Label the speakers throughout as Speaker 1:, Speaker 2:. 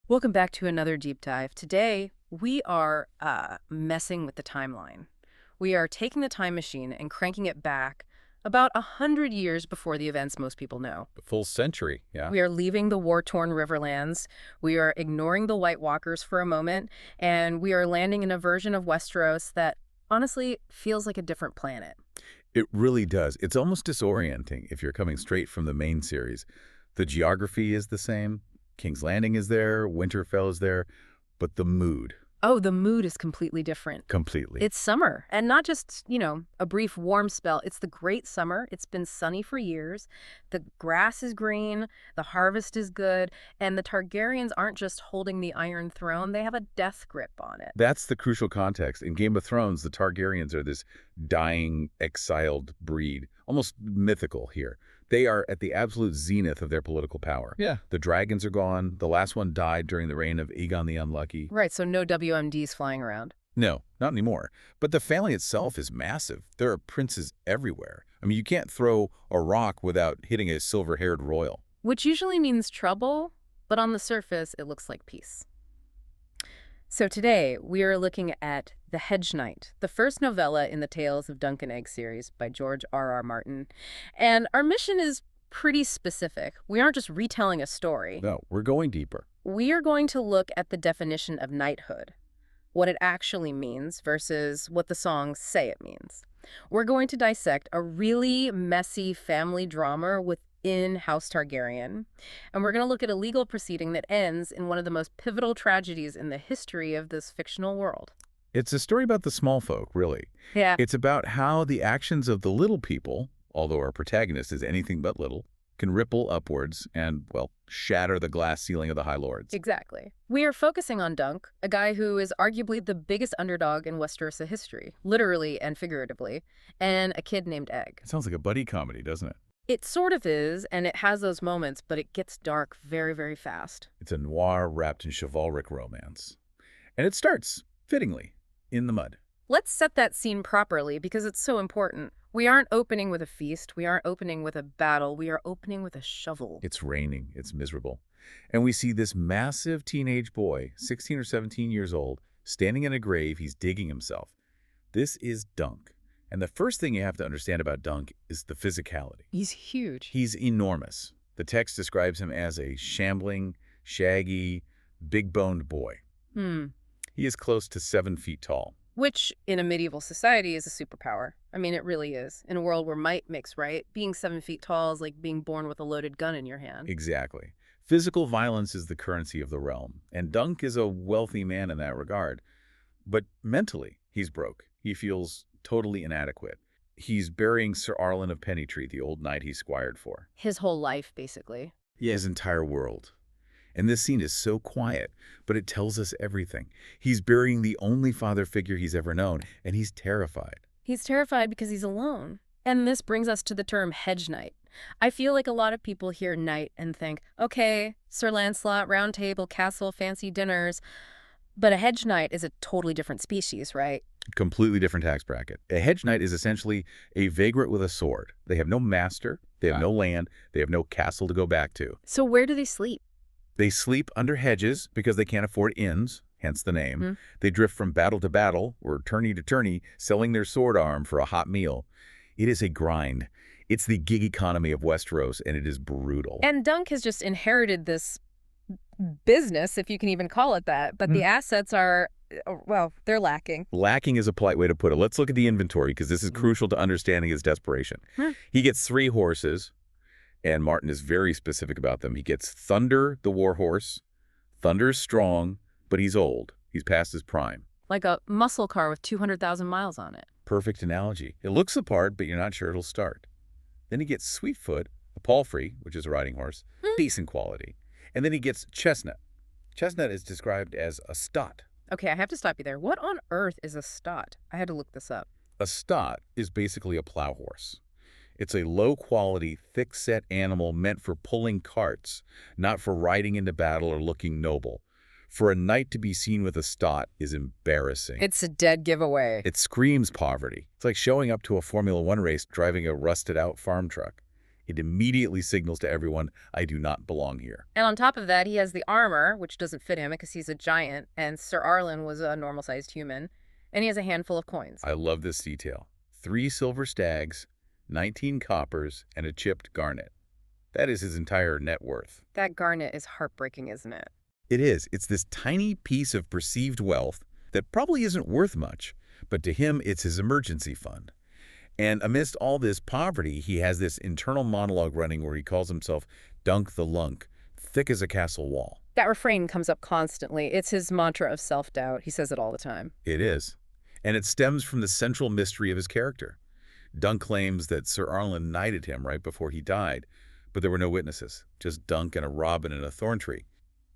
Speaker 1: Welcome back to another deep dive. Today, we are messing with the timeline. We are taking the time machine and cranking it back about 100 years before the events most people know.
Speaker 2: A full century, yeah.
Speaker 1: We are leaving the war-torn Riverlands. We are ignoring the White Walkers for a moment, and we are landing in a version of Westeros that honestly feels like a different planet.
Speaker 2: It really does. It's almost disorienting if you're coming straight from the main series. The geography is the same. King's Landing is there, Winterfell is there, but the mood,
Speaker 1: Oh, the mood is completely different.
Speaker 2: completely.
Speaker 1: It's summer, and not just, a brief warm spell. It's the great summer. It's been sunny for years. The grass is green, the harvest is good, and the Targaryens aren't just holding the Iron Throne, they have a death grip on it.
Speaker 2: That's the crucial context. In Game of Thrones, the Targaryens are this dying, exiled breed, almost mythical here. They are at the absolute zenith of their political power.
Speaker 3: Yeah.
Speaker 2: The dragons are gone. The last one died during the reign of Aegon the Unlucky.
Speaker 1: Right, so no WMDs flying around.
Speaker 2: No, not anymore. But the family itself is massive. There are princes everywhere. I mean, you can't throw a rock without hitting a silver-haired royal.
Speaker 1: Which usually means trouble, but on the surface, it looks like peace. So today, we are looking at The Hedge Knight, the first novella in the Tales of Duncan Egg series by George R.R. Martin. And our mission is pretty specific. We aren't just retelling a story.
Speaker 2: No, we're going deeper.
Speaker 1: We are going to look at the definition of knighthood, what it actually means versus what the songs say it means. We're going to dissect a really messy family drama within House Targaryen, and we're going to look at a legal proceeding that ends in one of the most pivotal tragedies in the history of this fictional world.
Speaker 2: It's a story about the small folk, really.
Speaker 1: Yeah.
Speaker 2: It's about how the actions of the little people, although our protagonist is anything but little, can ripple upwards and, well, shatter the glass ceiling of the High Lords.
Speaker 1: Exactly. We are focusing on Dunk, a guy who is arguably the biggest underdog in Westeros history, literally and figuratively, and a kid named Egg.
Speaker 2: It sounds like a buddy comedy, doesn't it?
Speaker 1: It sort of is, and it has those moments, but it gets dark very, very fast.
Speaker 2: It's a noir wrapped in chivalric romance. And it starts, fittingly, in the mud.
Speaker 1: Let's set that scene properly because it's so important. We aren't opening with a feast. We aren't opening with a battle. We are opening with a shovel.
Speaker 2: It's raining. It's miserable. And we see this massive teenage boy, 16 or 17 years old, standing in a grave. He's digging himself. This is Dunk. And the first thing you have to understand about Dunk is the physicality.
Speaker 1: He's huge.
Speaker 2: He's enormous. The text describes him as a shambling, shaggy, big-boned boy. He is close to 7 feet tall.
Speaker 1: Which, in a medieval society, is a superpower. I mean, it really is. In a world where might makes right, being 7 feet tall is like being born with a loaded gun in your hand.
Speaker 2: Exactly. Physical violence is the currency of the realm, and Dunk is a wealthy man in that regard. But mentally, he's broke. He feels totally inadequate. He's burying Sir Arlen of Pennytree, the old knight he squired for.
Speaker 1: His whole life, basically.
Speaker 2: Yeah, his entire world. And this scene is so quiet, but it tells us everything. He's burying the only father figure he's ever known, and he's terrified.
Speaker 1: He's terrified because he's alone. And this brings us to the term Hedge Knight. I feel like a lot of people hear knight and think, okay, Sir Lancelot, round table, castle, fancy dinners. But a Hedge Knight is a totally different species, right?
Speaker 2: Completely different tax bracket. A hedge knight is essentially a vagrant with a sword. They have no master, they have no land, they have no castle to go back to.
Speaker 1: So where do they sleep?
Speaker 2: They sleep under hedges because they can't afford inns, hence the name. They drift from battle to battle, or tourney to tourney, selling their sword arm for a hot meal. It is a grind. It's the gig economy of Westeros, and it is brutal.
Speaker 1: And Dunk has just inherited this business, if you can even call it that, but the assets are, well, they're lacking.
Speaker 2: Lacking is a polite way to put it. Let's look at the inventory, because this is crucial to understanding his desperation. He gets 3 horses, and Martin is very specific about them. He gets Thunder, the war horse. Thunder's strong, but he's old. He's past his prime.
Speaker 1: Like a muscle car with 200,000 miles on it.
Speaker 2: Perfect analogy. It looks the part, but you're not sure it'll start. Then he gets Sweetfoot, a palfrey, which is a riding horse, decent quality. And then he gets Chestnut. Chestnut is described as a stot.
Speaker 1: Okay, I have to stop you there. What on earth is a stot? I had to look this up.
Speaker 2: A stot is basically a plow horse. It's a low-quality, thick-set animal meant for pulling carts, not for riding into battle or looking noble. For a knight to be seen with a stot is embarrassing.
Speaker 1: It's a dead giveaway.
Speaker 2: It screams poverty. It's like showing up to a Formula One race driving a rusted-out farm truck. It immediately signals to everyone, I do not belong here.
Speaker 1: And on top of that, he has the armor, which doesn't fit him because he's a giant, and Sir Arlen was a normal-sized human, and he has a handful of coins.
Speaker 2: I love this detail. 3 silver stags, 19 coppers, and a chipped garnet. That is his entire net worth.
Speaker 1: That garnet is heartbreaking, isn't it?
Speaker 2: It is. It's this tiny piece of perceived wealth that probably isn't worth much, but to him, it's his emergency fund. And amidst all this poverty, he has this internal monologue running where he calls himself Dunk the Lunk, thick as a castle wall.
Speaker 1: That refrain comes up constantly. It's his mantra of self-doubt. He says it all the time.
Speaker 2: It is. And it stems from the central mystery of his character. Dunk claims that Sir Arlen knighted him right before he died, but there were no witnesses, just Dunk and a robin and a thorn tree.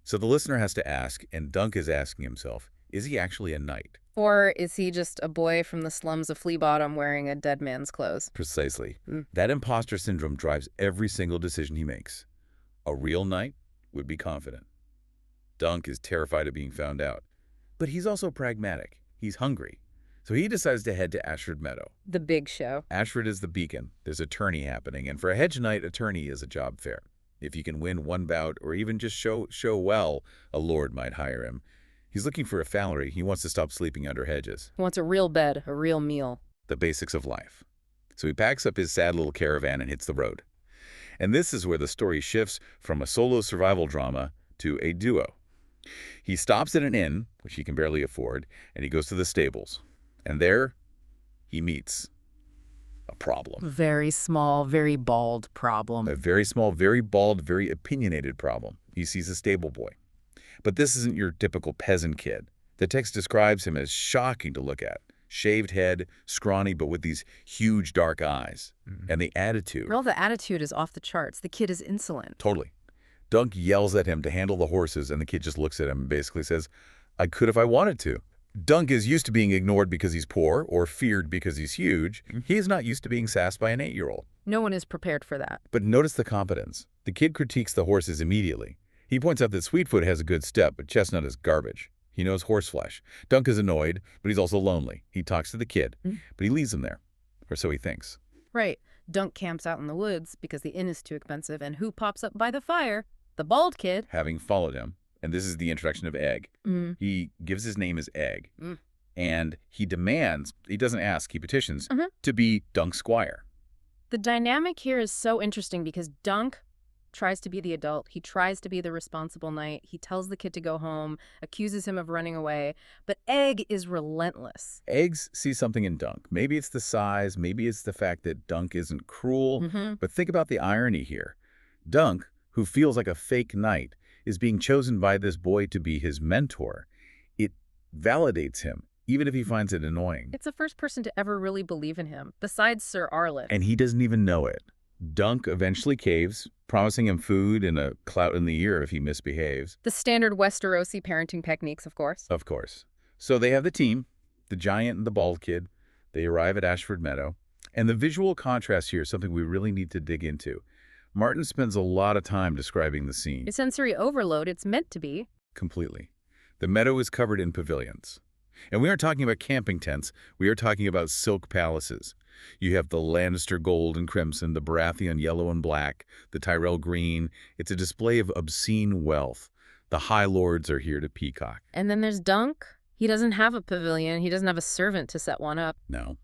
Speaker 2: So the listener has to ask, and Dunk is asking himself, is he actually a knight?
Speaker 1: Or is he just a boy from the slums of Flea Bottom wearing a dead man's clothes?
Speaker 2: Precisely. That imposter syndrome drives every single decision he makes. A real knight would be confident. Dunk is terrified of being found out. But he's also pragmatic. He's hungry. So he decides to head to Ashford Meadow.
Speaker 1: The big show.
Speaker 2: Ashford is the beacon. There's a tourney happening, and for a Hedge Knight, a tourney is a job fair. If you can win one bout or even just show well, a lord might hire him. He's looking for a salary. He wants to stop sleeping under hedges.
Speaker 1: He wants a real bed, a real meal.
Speaker 2: The basics of life. So he packs up his sad little caravan and hits the road. And this is where the story shifts from a solo survival drama to a duo. He stops at an inn, which he can barely afford, and he goes to the stables. And there, he meets a problem.
Speaker 1: Very small, very bald problem.
Speaker 2: A very small, very bald, very opinionated problem. He sees a stable boy. But this isn't your typical peasant kid. The text describes him as shocking to look at. Shaved head, scrawny, but with these huge dark eyes. And the attitude.
Speaker 1: Well, the attitude is off the charts. The kid is insolent.
Speaker 2: Totally. Dunk yells at him to handle the horses, and the kid just looks at him and basically says, I could if I wanted to. Dunk is used to being ignored because he's poor or feared because he's huge. He is not used to being sassed by an 8-year-old.
Speaker 1: No one is prepared for that.
Speaker 2: But notice the competence. The kid critiques the horses immediately. He points out that Sweetfoot has a good step, but Chestnut is garbage. He knows horseflesh. Dunk is annoyed, but he's also lonely. He talks to the kid, but he leaves him there. Or so he thinks.
Speaker 1: Right. Dunk camps out in the woods because the inn is too expensive, and who pops up by the fire? The bald kid.
Speaker 2: Having followed him, and this is the introduction of Egg. He gives his name as Egg, and he demands, he doesn't ask, he petitions, to be Dunk's squire.
Speaker 1: The dynamic here is so interesting because Dunk tries to be the adult. He tries to be the responsible knight. He tells the kid to go home, accuses him of running away, but Egg is relentless.
Speaker 2: Egg sees something in Dunk. Maybe it's the size, maybe it's the fact that Dunk isn't cruel, but think about the irony here. Dunk, who feels like a fake knight, is being chosen by this boy to be his mentor. It validates him, even if he finds it annoying.
Speaker 1: It's the first person to ever really believe in him, besides Sir Arlen.
Speaker 2: And he doesn't even know it. Dunk eventually caves, promising him food and a clout in the ear if he misbehaves.
Speaker 1: The standard Westerosi parenting techniques, of course.
Speaker 2: Of course. So they have the team, the giant and the bald kid. They arrive at Ashford Meadow. And the visual contrast here is something we really need to dig into. Martin spends a lot of time describing the scene.
Speaker 1: It's sensory overload. It's meant to be.
Speaker 2: Completely. The meadow is covered in pavilions. And we aren't talking about camping tents. We are talking about silk palaces. You have the Lannister gold and crimson, the Baratheon yellow and black, the Tyrell green. It's a display of obscene wealth. The High Lords are here to peacock.
Speaker 1: And then there's Dunk. He doesn't have a pavilion. He doesn't have a servant to set one up.
Speaker 2: No.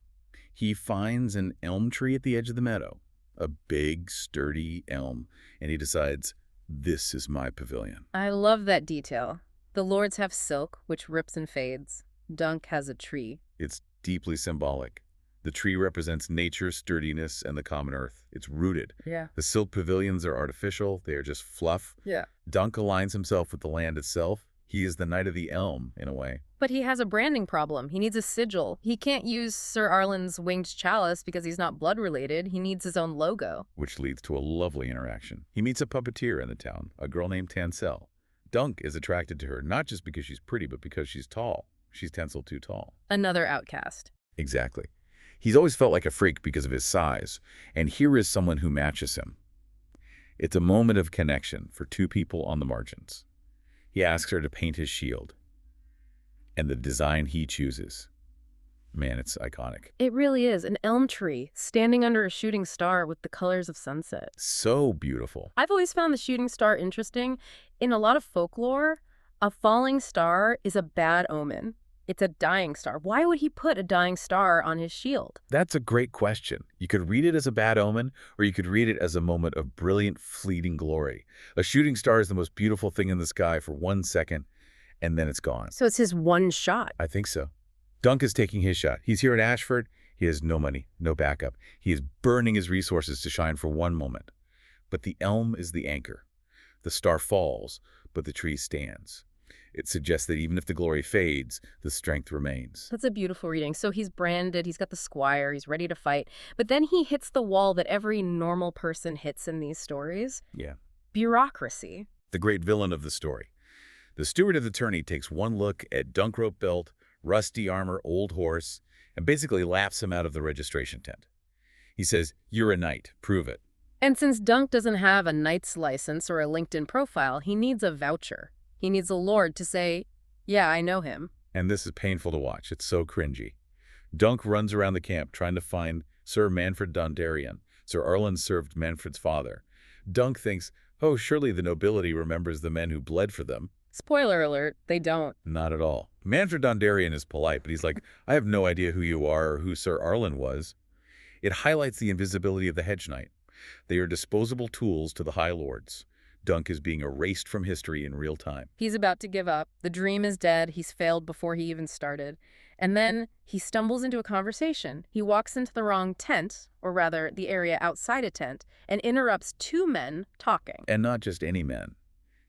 Speaker 2: He finds an elm tree at the edge of the meadow, a big, sturdy elm, and he decides, this is my pavilion.
Speaker 1: I love that detail. The lords have silk, which rips and fades. Dunk has a tree.
Speaker 2: It's deeply symbolic. The tree represents nature's sturdiness and the common earth. It's rooted.
Speaker 1: Yeah.
Speaker 2: The silk pavilions are artificial. They are just fluff.
Speaker 1: Yeah.
Speaker 2: Dunk aligns himself with the land itself. He is the knight of the elm, in a way.
Speaker 1: But he has a branding problem. He needs a sigil. He can't use Sir Arlen's winged chalice because he's not blood-related. He needs his own logo.
Speaker 2: Which leads to a lovely interaction. He meets a puppeteer in the town, a girl named Tansel. Dunk is attracted to her not just because she's pretty, but because she's tall. She's Tansel too tall.
Speaker 1: Another outcast.
Speaker 2: Exactly. He's always felt like a freak because of his size, and here is someone who matches him. It's a moment of connection for two people on the margins. He asks her to paint his shield, and the design he chooses Man, it's iconic.
Speaker 1: It really is. An elm tree standing under a shooting star with the colors of sunset.
Speaker 2: So beautiful.
Speaker 1: I've always found the shooting star interesting. In a lot of folklore, a falling star is a bad omen. It's a dying star. Why would he put a dying star on his shield?
Speaker 2: That's a great question. You could read it as a bad omen, or you could read it as a moment of brilliant, fleeting glory. A shooting star is the most beautiful thing in the sky for 1 second, and then it's gone.
Speaker 1: So it's his one shot.
Speaker 2: I think so. Dunk is taking his shot. He's here at Ashford. He has no money, no backup. He is burning his resources to shine for one moment. But the elm is the anchor. The star falls, but the tree stands. It suggests that even if the glory fades, the strength remains.
Speaker 1: That's a beautiful reading. So he's branded, he's got the squire, he's ready to fight. But then he hits the wall that every normal person hits in these stories.
Speaker 2: Yeah.
Speaker 1: Bureaucracy.
Speaker 2: The great villain of the story. The steward of the tourney takes one look at dunk rope belt, rusty armor, old horse, and basically laughs him out of the registration tent. He says, "You're a knight. Prove it."
Speaker 1: And since Dunk doesn't have a knight's license or a LinkedIn profile, he needs a voucher. He needs a lord to say, yeah, I know him.
Speaker 2: And this is painful to watch. It's so cringy. Dunk runs around the camp trying to find Sir Manfred Dondarrion. Sir Arlen served Manfred's father. Dunk thinks, oh, surely the nobility remembers the men who bled for them.
Speaker 1: Spoiler alert, they don't.
Speaker 2: Not at all. Manfred Dondarrion is polite, but he's like, I have no idea who you are or who Sir Arlen was. It highlights the invisibility of the Hedge Knight. They are disposable tools to the High Lords. Dunk is being erased from history in real time.
Speaker 1: He's about to give up. The dream is dead. He's failed before he even started. And then he stumbles into a conversation. He walks into the wrong tent, or rather the area outside a tent, and interrupts two men talking.
Speaker 2: And not just any men.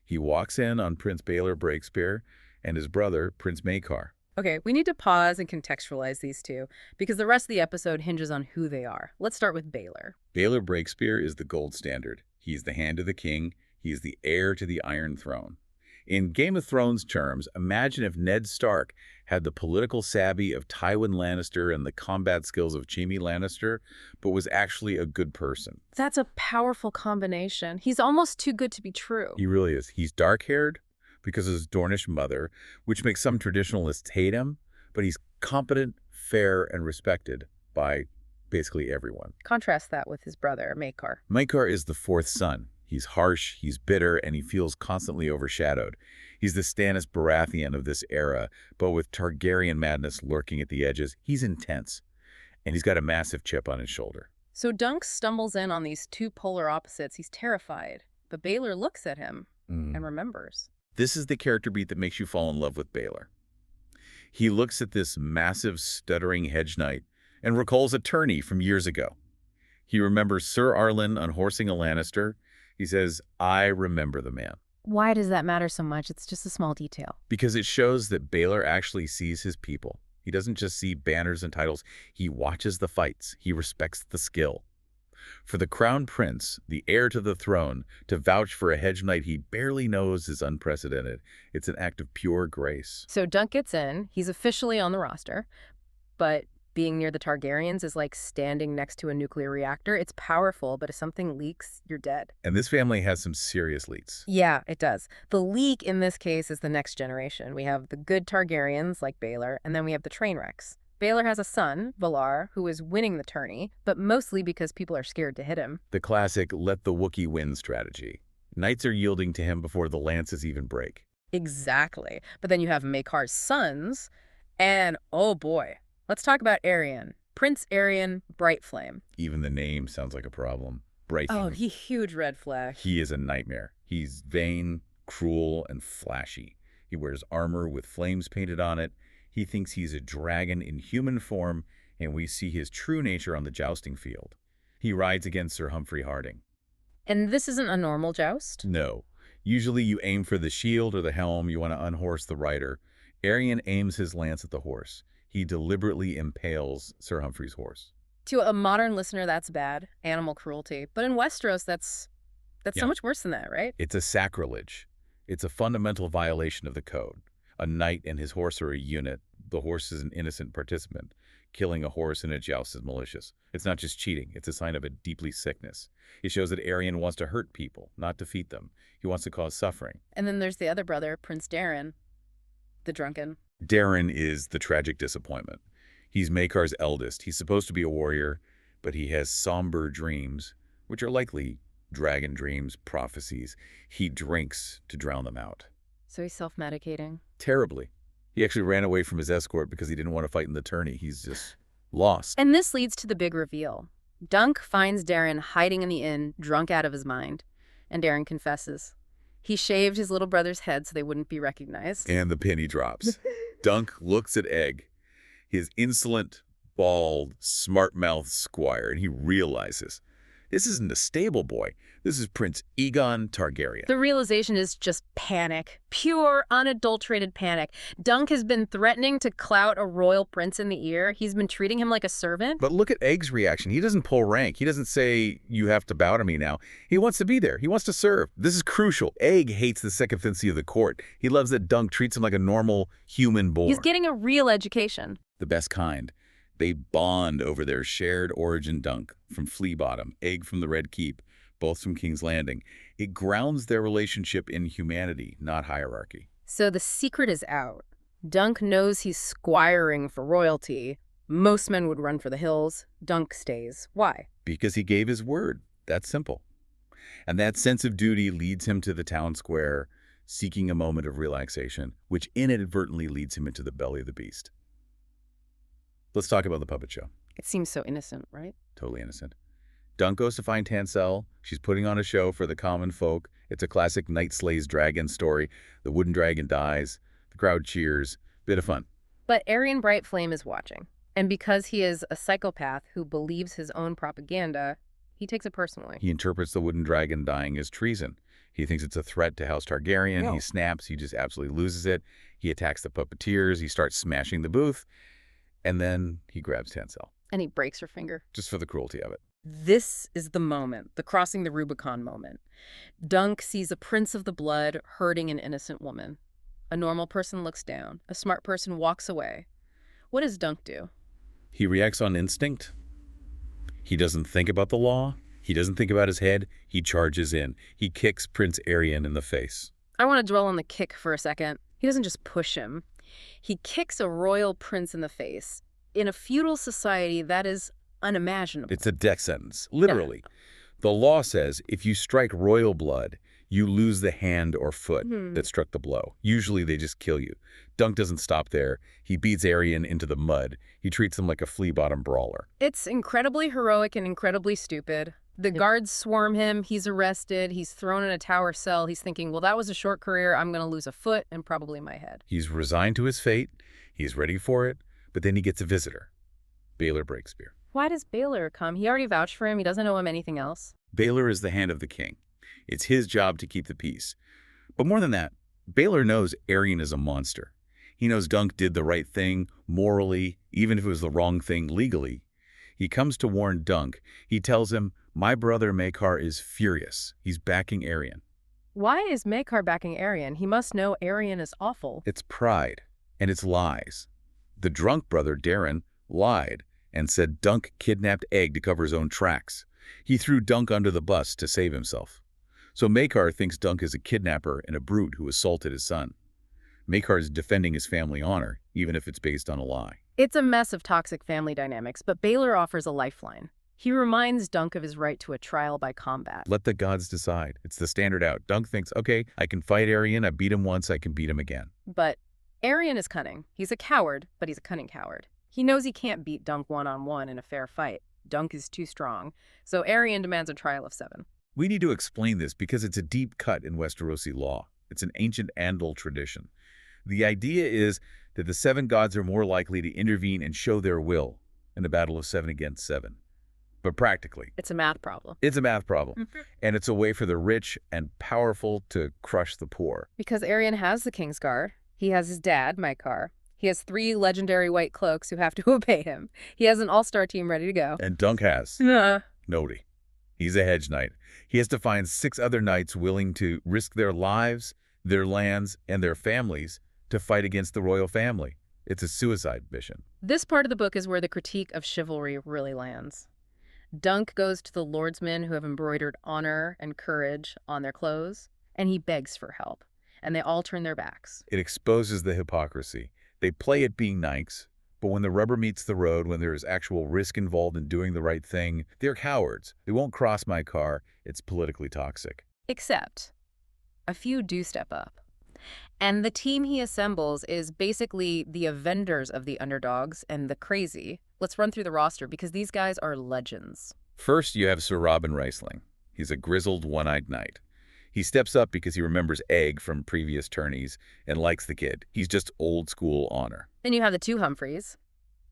Speaker 2: He walks in on Prince Baelor Breakspear and his brother, Prince Maekar.
Speaker 1: Okay, we need to pause and contextualize these two, because the rest of the episode hinges on who they are. Let's start with Baelor.
Speaker 2: Baelor Breakspear is the gold standard. He's the hand of the king. He is the heir to the Iron Throne. In Game of Thrones terms, imagine if Ned Stark had the political savvy of Tywin Lannister and the combat skills of Jaime Lannister, but was actually a good person.
Speaker 1: That's a powerful combination. He's almost too good to be true.
Speaker 2: He really is. He's dark-haired because of his Dornish mother, which makes some traditionalists hate him, but he's competent, fair, and respected by basically everyone.
Speaker 1: Contrast that with his brother, Maekar.
Speaker 2: Maekar is the fourth son. He's harsh, he's bitter, and he feels constantly overshadowed. He's the Stannis Baratheon of this era, but with Targaryen madness lurking at the edges. He's intense, and he's got a massive chip on his shoulder.
Speaker 1: So Dunk stumbles in on these two polar opposites. He's terrified, but Baelor looks at him and remembers.
Speaker 2: This is the character beat that makes you fall in love with Baelor. He looks at this massive, stuttering Hedge Knight and recalls a tourney from years ago. He remembers Sir Arlen unhorsing a Lannister. He says, I remember the man.
Speaker 1: Why does that matter so much? It's just a small detail.
Speaker 2: Because it shows that Baelor actually sees his people. He doesn't just see banners and titles. He watches the fights. He respects the skill. For the Crown Prince, the heir to the throne, to vouch for a Hedge Knight he barely knows is unprecedented. It's an act of pure grace.
Speaker 1: So Dunk gets in. He's officially on the roster, but being near the Targaryens is like standing next to a nuclear reactor. It's powerful, but if something leaks, you're dead.
Speaker 2: And this family has some serious leaks.
Speaker 1: Yeah, it does. The leak in this case is the next generation. We have the good Targaryens, like Baelor, and then we have the train wrecks. Baelor has a son, Valar, who is winning the tourney, but mostly because people are scared to hit him.
Speaker 2: The classic let the Wookiee win strategy. Knights are yielding to him before the lances even break.
Speaker 1: Exactly. But then you have Maekar's sons, and oh boy. Let's talk about Aerion. Prince Aerion Brightflame.
Speaker 2: Even the name sounds like a problem. Brightflame.
Speaker 1: Oh, huge red flag.
Speaker 2: He is a nightmare. He's vain, cruel, and flashy. He wears armor with flames painted on it. He thinks he's a dragon in human form, and we see his true nature on the jousting field. He rides against Sir Humphrey Harding.
Speaker 1: And this isn't a normal joust?
Speaker 2: No. Usually you aim for the shield or the helm. You want to unhorse the rider. Aerion aims his lance at the horse. He deliberately impales Sir Humphrey's horse.
Speaker 1: To a modern listener, that's bad. Animal cruelty. But in Westeros, that's so much worse than that, right?
Speaker 2: It's a sacrilege. It's a fundamental violation of the code. A knight and his horse are a unit. The horse is an innocent participant. Killing a horse in a joust is malicious. It's not just cheating. It's a sign of a deeply sickness. It shows that Aerion wants to hurt people, not defeat them. He wants to cause suffering.
Speaker 1: And then there's the other brother, Prince Daeron, the drunken.
Speaker 2: Daeron is the tragic disappointment. He's Maekar's eldest. He's supposed to be a warrior, but he has somber dreams, which are likely dragon dreams, prophecies. He drinks to drown them out.
Speaker 1: So he's self-medicating.
Speaker 2: Terribly. He actually ran away from his escort because he didn't want to fight in the tourney. He's just lost.
Speaker 1: And this leads to the big reveal. Dunk finds Daeron hiding in the inn, drunk out of his mind. And Daeron confesses. He shaved his little brother's head so they wouldn't be recognized.
Speaker 2: And the penny drops. Dunk looks at Egg, his insolent, bald, smart-mouthed squire, and he realizes this isn't a stable boy. This is Prince Aegon Targaryen.
Speaker 1: The realization is just panic. Pure, unadulterated panic. Dunk has been threatening to clout a royal prince in the ear. He's been treating him like a servant.
Speaker 2: But look at Egg's reaction. He doesn't pull rank. He doesn't say, you have to bow to me now. He wants to be there. He wants to serve. This is crucial. Egg hates the sycophancy of the court. He loves that Dunk treats him like a normal human boy.
Speaker 1: He's getting a real education.
Speaker 2: The best kind. They bond over their shared origin. Dunk from Flea Bottom, Egg from the Red Keep, both from King's Landing. It grounds their relationship in humanity, not hierarchy.
Speaker 1: So the secret is out. Dunk knows he's squiring for royalty. Most men would run for the hills. Dunk stays. Why?
Speaker 2: Because he gave his word. That's simple. And that sense of duty leads him to the town square, seeking a moment of relaxation, which inadvertently leads him into the belly of the beast. Let's talk about the puppet show.
Speaker 1: It seems so innocent, right?
Speaker 2: Totally innocent. Dunk goes to find Tanselle. She's putting on a show for the common folk. It's a classic knight slays dragon story. The wooden dragon dies. The crowd cheers. Bit of fun.
Speaker 1: But Aerion Brightflame is watching. And because he is a psychopath who believes his own propaganda, he takes it personally.
Speaker 2: He interprets the wooden dragon dying as treason. He thinks it's a threat to House Targaryen.
Speaker 1: No.
Speaker 2: He snaps. He just absolutely loses it. He attacks the puppeteers. He starts smashing the booth. And then he grabs Tanselle.
Speaker 1: And he breaks her finger.
Speaker 2: Just for the cruelty of it.
Speaker 1: This is the moment, the crossing the Rubicon moment. Dunk sees a prince of the blood hurting an innocent woman. A normal person looks down. A smart person walks away. What does Dunk do?
Speaker 2: He reacts on instinct. He doesn't think about the law. He doesn't think about his head. He charges in. He kicks Prince Aerion in the face.
Speaker 1: I want to dwell on the kick for a second. He doesn't just push him. He kicks a royal prince in the face. In a feudal society, that is unimaginable.
Speaker 2: It's a death sentence, literally. Yeah. The law says if you strike royal blood, you lose the hand or foot that struck the blow. Usually they just kill you. Dunk doesn't stop there. He beats Aerion into the mud. He treats him like a flea-bottom brawler.
Speaker 1: It's incredibly heroic and incredibly stupid. The guards swarm him. He's arrested. He's thrown in a tower cell. He's thinking, well, that was a short career. I'm going to lose a foot and probably my head.
Speaker 2: He's resigned to his fate. He's ready for it. But then he gets a visitor, Baelor Breakspear.
Speaker 1: Why does Baelor come? He already vouched for him. He doesn't owe him anything else.
Speaker 2: Baelor is the hand of the king. It's his job to keep the peace. But more than that, Baelor knows Aerion is a monster. He knows Dunk did the right thing morally, even if it was the wrong thing legally. He comes to warn Dunk. He tells him, my brother Maekar is furious. He's backing Aerion.
Speaker 1: Why is Maekar backing Aerion? He must know Aerion is awful.
Speaker 2: It's pride, and it's lies. The drunk brother, Daeron, lied and said Dunk kidnapped Egg to cover his own tracks. He threw Dunk under the bus to save himself. So Maekar thinks Dunk is a kidnapper and a brute who assaulted his son. Maekar is defending his family honor, even if it's based on a lie.
Speaker 1: It's a mess of toxic family dynamics, but Baelor offers a lifeline. He reminds Dunk of his right to a trial by combat.
Speaker 2: Let the gods decide. It's the standard out. Dunk thinks, okay, I can fight Aerion. I beat him once. I can beat him again.
Speaker 1: But Aerion is cunning. He's a coward, but he's a cunning coward. He knows he can't beat Dunk one-on-one in a fair fight. Dunk is too strong. So Aerion demands a trial of 7.
Speaker 2: We need to explain this because it's a deep cut in Westerosi law. It's an ancient Andal tradition. The idea is that the 7 gods are more likely to intervene and show their will in a battle of 7 against 7. But practically,
Speaker 1: it's a math problem.
Speaker 2: It's a math problem. And it's a way for the rich and powerful to crush the poor.
Speaker 1: Because Aerion has the Kingsguard. He has his dad, Maekar. He has 3 legendary white cloaks who have to obey him. He has an all-star team ready to go.
Speaker 2: And Dunk has. Nobody. He's a hedge knight. He has to find 6 other knights willing to risk their lives, their lands, and their families to fight against the royal family. It's a suicide mission. This
Speaker 1: part of the book is where the critique of chivalry really lands. Dunk goes to the lordsmen who have embroidered honor and courage on their clothes, and he begs for help. And they all turn their backs.
Speaker 2: It exposes the hypocrisy. They play at being knights, But when the rubber meets the road, when there is actual risk involved in doing the right thing, they're cowards. They won't cross my car. It's politically toxic.
Speaker 1: Except a few do step up. And the team he assembles is basically the Avengers of the underdogs and the crazy. Let's run through the roster because these guys are legends.
Speaker 2: First, you have Sir Robin Riesling. He's a grizzled, one-eyed knight. He steps up because he remembers Egg from previous tourneys and likes the kid. He's just old-school honor.
Speaker 1: Then you have the two Humphreys,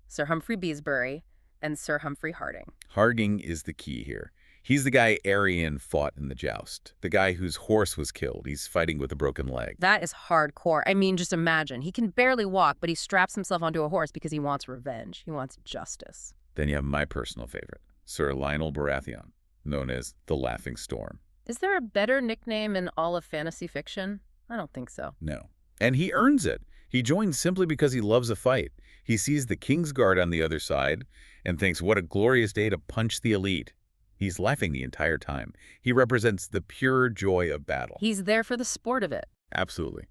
Speaker 1: Sir Humphrey Beesbury and Sir Humphrey Harding.
Speaker 2: Harding is the key here. He's the guy Arion fought in the joust, the guy whose horse was killed. He's fighting with a broken leg.
Speaker 1: That is hardcore. I mean, just imagine. He can barely walk, but he straps himself onto a horse because he wants revenge. He wants justice.
Speaker 2: Then you have my personal favorite, Sir Lionel Baratheon, known as the Laughing Storm.
Speaker 1: Is there a better nickname in all of fantasy fiction? I don't think so.
Speaker 2: No. And he earns it. He joins simply because he loves a fight. He sees the Kingsguard on the other side and thinks, what a glorious day to punch the elite. He's laughing the entire time. He represents the pure joy of battle.
Speaker 1: He's there for the sport of it.
Speaker 2: Absolutely.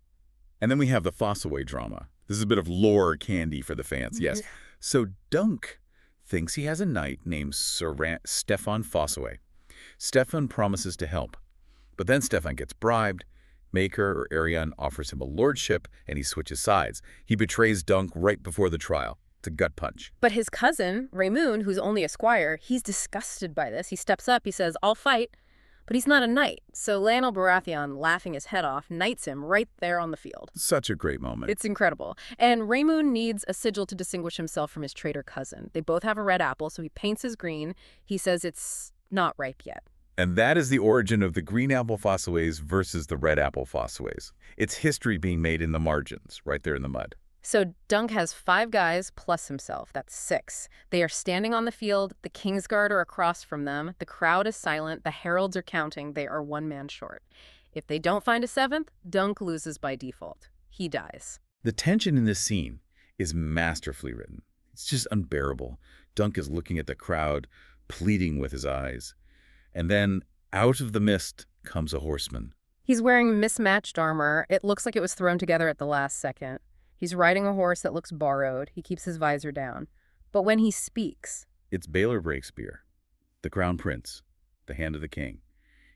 Speaker 2: And then we have the Fossaway drama. This is a bit of lore candy for the fans, yes. So Dunk thinks he has a knight named Stefan Fossaway. Stefan promises to help. But then Stefan gets bribed. Maker or Arion offers him a lordship, and he switches sides. He betrays Dunk right before the trial. It's a gut punch.
Speaker 1: But his cousin, Raymoon, who's only a squire, he's disgusted by this. He steps up, he says, I'll fight. But he's not a knight. So Lionel Baratheon, laughing his head off, knights him right there on the field.
Speaker 2: Such a great moment.
Speaker 1: It's incredible. And Raymoon needs a sigil to distinguish himself from his traitor cousin. They both have a red apple, so he paints his green. He says it's not ripe yet.
Speaker 2: And that is the origin of the green apple Fossaways versus the red apple Fossaways. It's history being made in the margins, right there in the mud.
Speaker 1: So Dunk has 5 guys plus himself. That's 6. They are standing on the field. The Kingsguard are across from them. The crowd is silent. The heralds are counting. They are 1 man short. If they don't find a 7th, Dunk loses by default. He dies.
Speaker 2: The tension in this scene is masterfully written. It's just unbearable. Dunk is looking at the crowd, pleading with his eyes. And then out of the mist comes a horseman.
Speaker 1: He's wearing mismatched armor. It looks like it was thrown together at the last second. He's riding a horse that looks borrowed. He keeps his visor down. But when he speaks...
Speaker 2: It's Baelor Breakspear, the crown prince, the hand of the king.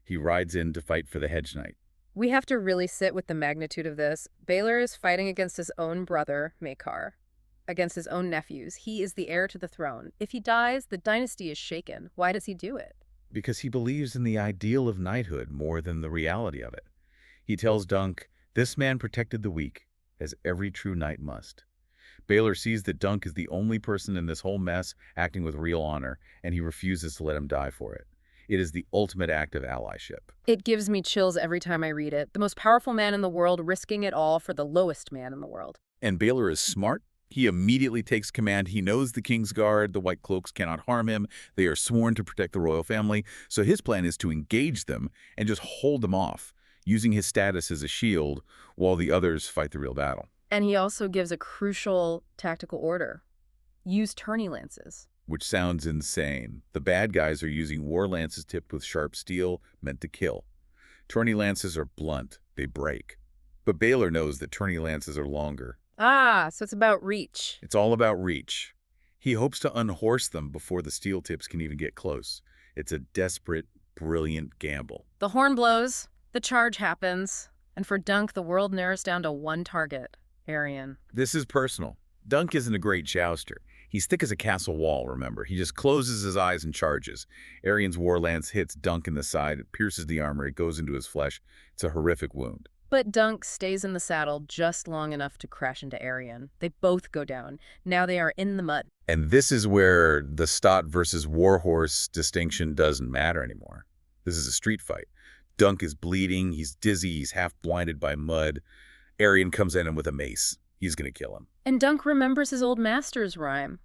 Speaker 2: He rides in to fight for the Hedge Knight.
Speaker 1: We have to really sit with the magnitude of this. Baelor is fighting against his own brother, Maekar, against his own nephews. He is the heir to the throne. If he dies, the dynasty is shaken. Why does he do it?
Speaker 2: Because he believes in the ideal of knighthood more than the reality of it. He tells Dunk, this man protected the weak, as every true knight must. Baelor sees that Dunk is the only person in this whole mess acting with real honor, and he refuses to let him die for it. It is the ultimate act of allyship.
Speaker 1: It gives me chills every time I read it. The most powerful man in the world risking it all for the lowest man in the world.
Speaker 2: And Baelor is smart. He immediately takes command. He knows the Kingsguard, the White Cloaks, cannot harm him. They are sworn to protect the royal family. So his plan is to engage them and just hold them off, using his status as a shield while the others fight the real battle.
Speaker 1: And he also gives a crucial tactical order. Use tourney lances.
Speaker 2: Which sounds insane. The bad guys are using war lances tipped with sharp steel, meant to kill. Tourney lances are blunt. They break. But Baelor knows that tourney lances are longer.
Speaker 1: Ah, so it's about reach.
Speaker 2: It's all about reach. He hopes to unhorse them before the steel tips can even get close. It's a desperate, brilliant gamble.
Speaker 1: The horn blows, the charge happens, and for Dunk, the world narrows down to one target, Arion.
Speaker 2: This is personal. Dunk isn't a great jouster. He's thick as a castle wall, remember. He just closes his eyes and charges. Arion's war lance hits Dunk in the side. It pierces the armor. It goes into his flesh. It's a horrific wound.
Speaker 1: But Dunk stays in the saddle just long enough to crash into Arion. They both go down. Now they are in the mud.
Speaker 2: And this is where the stot versus warhorse distinction doesn't matter anymore. This is a street fight. Dunk is bleeding. He's dizzy. He's half blinded by mud. Arion comes in with a mace. He's going to kill him.
Speaker 1: And Dunk remembers his old master's rhyme.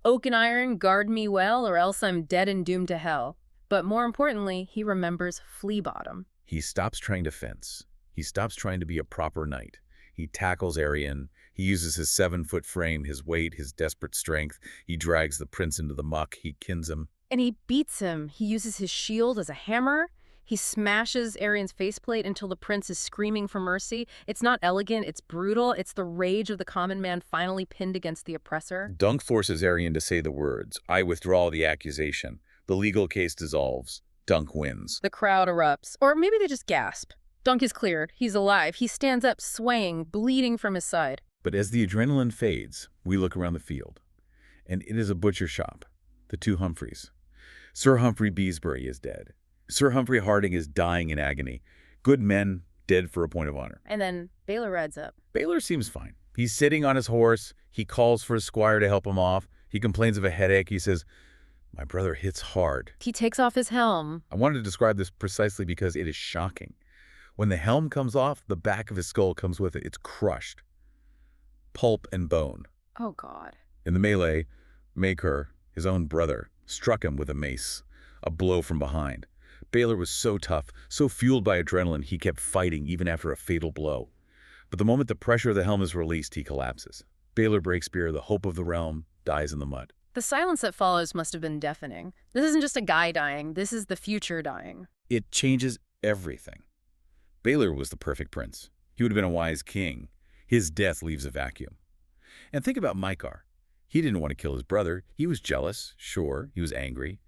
Speaker 1: Oak and iron, guard me well, or else I'm dead and doomed to hell. But more importantly, he remembers Flea Bottom.
Speaker 2: He stops trying to fence. He stops trying to be a proper knight. He tackles Arion. He uses his 7-foot frame, his weight, his desperate strength. He drags the prince into the muck. He kins him.
Speaker 1: And he beats him. He uses his shield as a hammer. He smashes Arion's faceplate until the prince is screaming for mercy. It's not elegant, it's brutal. It's the rage of the common man finally pinned against the oppressor.
Speaker 2: Dunk forces Arion to say the words, "I withdraw the accusation." The legal case dissolves. Dunk wins.
Speaker 1: The crowd erupts. Or maybe they just gasp. Dunk is cleared. He's alive. He stands up, swaying, bleeding from his side.
Speaker 2: But as the adrenaline fades, we look around the field. And it is a butcher shop. The two Humphreys. Sir Humphrey Beesbury is dead. Sir Humphrey Harding is dying in agony. Good men, dead for a point of honor.
Speaker 1: And then Baylor rides up.
Speaker 2: Baylor seems fine. He's sitting on his horse. He calls for his squire to help him off. He complains of a headache. He says, "My brother hits hard."
Speaker 1: He takes off his helm.
Speaker 2: I wanted to describe this precisely because it is shocking. When the helm comes off, the back of his skull comes with it. It's crushed. Pulp and bone.
Speaker 1: Oh, God.
Speaker 2: In the melee, Maker, his own brother, struck him with a mace, a blow from behind. Baylor was so tough, so fueled by adrenaline, he kept fighting even after a fatal blow. But the moment the pressure of the helm is released, he collapses. Baylor Breakspear, the hope of the realm, dies in the mud.
Speaker 1: The silence that follows must have been deafening. This isn't just a guy dying. This is the future dying.
Speaker 2: It changes everything. Baylor was the perfect prince. He would have been a wise king. His death leaves a vacuum. And think about Maekar. He didn't want to kill his brother. He was jealous, sure, he was angry,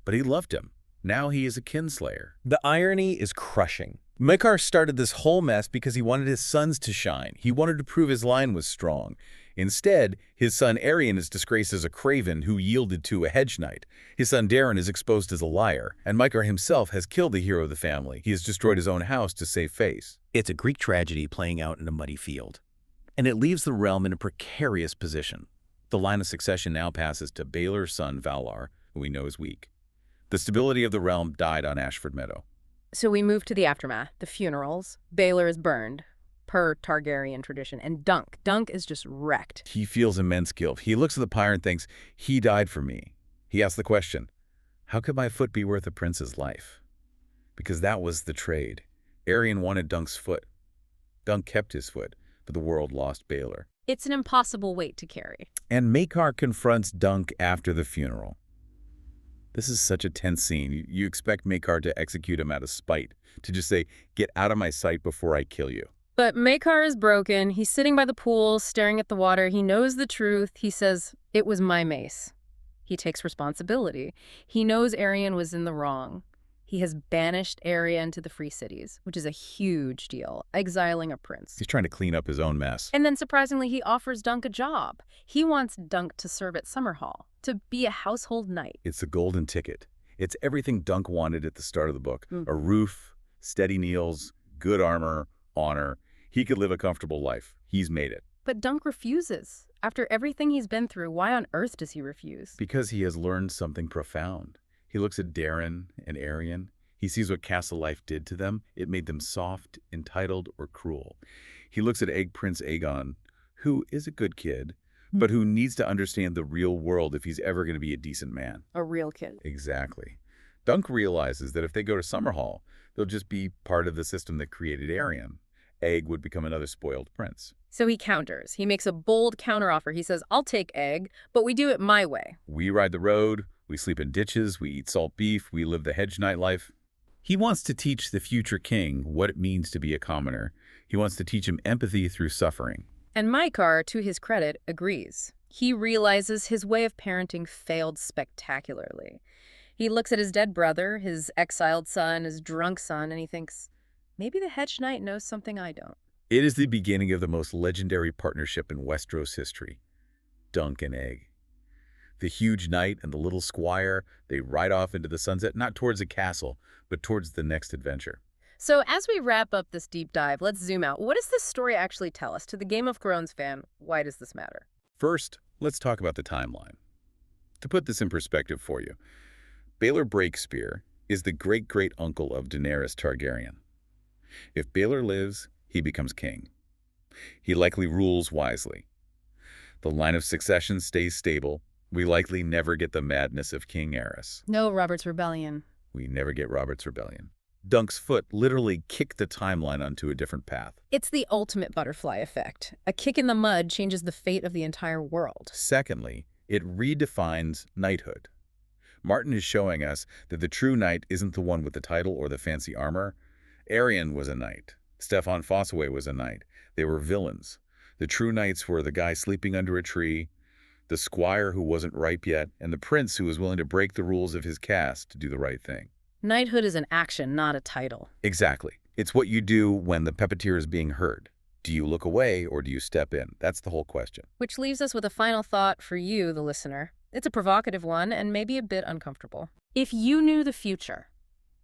Speaker 2: but he loved him. Now he is a kinslayer.
Speaker 3: The irony is crushing. Maekar started this whole mess because he wanted his sons to shine. He wanted to prove his line was strong. Instead, his son Arion is disgraced as a craven who yielded to a hedge knight. His son Daron is exposed as a liar, and Maekar himself has killed the hero of the family. He has destroyed his own house to save face. It's a Greek tragedy playing out in a muddy field. And it leaves the realm in a precarious position. The line of succession now passes to Baylor's son Valar, who we know is weak. The stability of the realm died on Ashford Meadow.
Speaker 1: So we move to the aftermath, the funerals. Baylor is burned, per Targaryen tradition. And Dunk is just wrecked.
Speaker 2: He feels immense guilt. He looks at the pyre and thinks, he died for me. He asks the question, how could my foot be worth a prince's life? Because that was the trade. Arion wanted Dunk's foot. Dunk kept his foot, but the world lost Baylor.
Speaker 1: It's an impossible weight to carry.
Speaker 2: And Maekar confronts Dunk after the funeral. This is such a tense scene. You expect Maekar to execute him out of spite, to just say, get out of my sight before I kill you.
Speaker 1: But Maekar is broken. He's sitting by the pool, staring at the water. He knows the truth. He says, it was my mace. He takes responsibility. He knows Arion was in the wrong. He has banished Arion to the Free Cities, which is a huge deal, exiling a prince.
Speaker 2: He's trying to clean up his own mess.
Speaker 1: And then, surprisingly, he offers Dunk a job. He wants Dunk to serve at Summerhall, to be a household knight.
Speaker 2: It's the golden ticket. It's everything Dunk wanted at the start of the book. A roof, steady meals, good armor, honor. He could live a comfortable life. He's made it.
Speaker 1: But Dunk refuses. After everything he's been through, why on earth does he refuse?
Speaker 2: Because he has learned something profound. He looks at Daron and Arion. He sees what castle life did to them. It made them soft, entitled, or cruel. He looks at Egg Prince Aegon, who is a good kid, but who needs to understand the real world if he's ever going to be a decent man.
Speaker 1: A real kid.
Speaker 2: Exactly. Dunk realizes that if they go to Summerhall, they'll just be part of the system that created Arion. Egg would become another spoiled prince.
Speaker 1: So he counters. He makes a bold counteroffer. He says, I'll take Egg, but we do it my way.
Speaker 2: We ride the road. We sleep in ditches, we eat salt beef, we live the Hedge Knight life. He wants to teach the future king what it means to be a commoner. He wants to teach him empathy through suffering.
Speaker 1: And Maekar, to his credit, agrees. He realizes his way of parenting failed spectacularly. He looks at his dead brother, his exiled son, his drunk son, and he thinks, maybe the Hedge Knight knows something I don't.
Speaker 2: It is the beginning of the most legendary partnership in Westeros history, Dunk and Egg. The huge knight and the little squire, they ride off into the sunset, not towards a castle, but towards the next adventure.
Speaker 1: So as we wrap up this deep dive, let's zoom out. What does this story actually tell us? To the Game of Thrones fan, why does this matter?
Speaker 2: First, let's talk about the timeline. To put this in perspective for you, Baylor Breakspear is the great-great-uncle of Daenerys Targaryen. If Baylor lives, he becomes king. He likely rules wisely. The line of succession stays stable. We likely never get the madness of King Aerys.
Speaker 1: No Robert's Rebellion.
Speaker 2: We never get Robert's Rebellion. Dunk's foot literally kicked the timeline onto a different path.
Speaker 1: It's the ultimate butterfly effect. A kick in the mud changes the fate of the entire world.
Speaker 2: Secondly, it redefines knighthood.
Speaker 3: Martin is showing us that the true knight isn't the one with the title or the fancy armor. Arion was a knight. Stefan Fossaway was a knight. They were villains. The true knights were the guy sleeping under a tree, the squire who wasn't ripe yet, and the prince who was willing to break the rules of his caste to do the right thing.
Speaker 1: Knighthood is an action, not a title.
Speaker 3: Exactly. It's what you do when the puppeteer is being heard. Do you look away or do you step in? That's the whole question.
Speaker 1: Which leaves us with a final thought for you, the listener. It's a provocative one and maybe a bit uncomfortable. If you knew the future,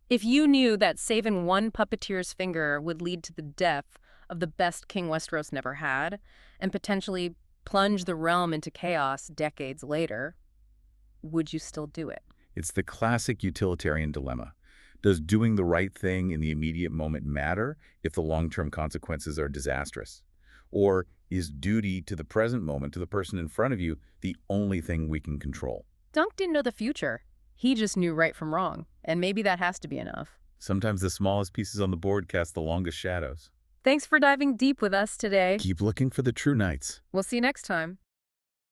Speaker 1: if you knew that saving one puppeteer's finger would lead to the death of the best king Westeros never had, and potentially plunge the realm into chaos decades later, would you still do it?
Speaker 3: It's the classic utilitarian dilemma. Does doing the right thing in the immediate moment matter if the long-term consequences are disastrous? Or is duty to the present moment, to the person in front of you, the only thing we can control?
Speaker 1: Dunk didn't know the future. He just knew right from wrong, and maybe that has to be enough.
Speaker 3: Sometimes the smallest pieces on the board cast the longest shadows.
Speaker 1: Thanks for diving deep with us today.
Speaker 3: Keep looking for the true knights.
Speaker 1: We'll see you next time.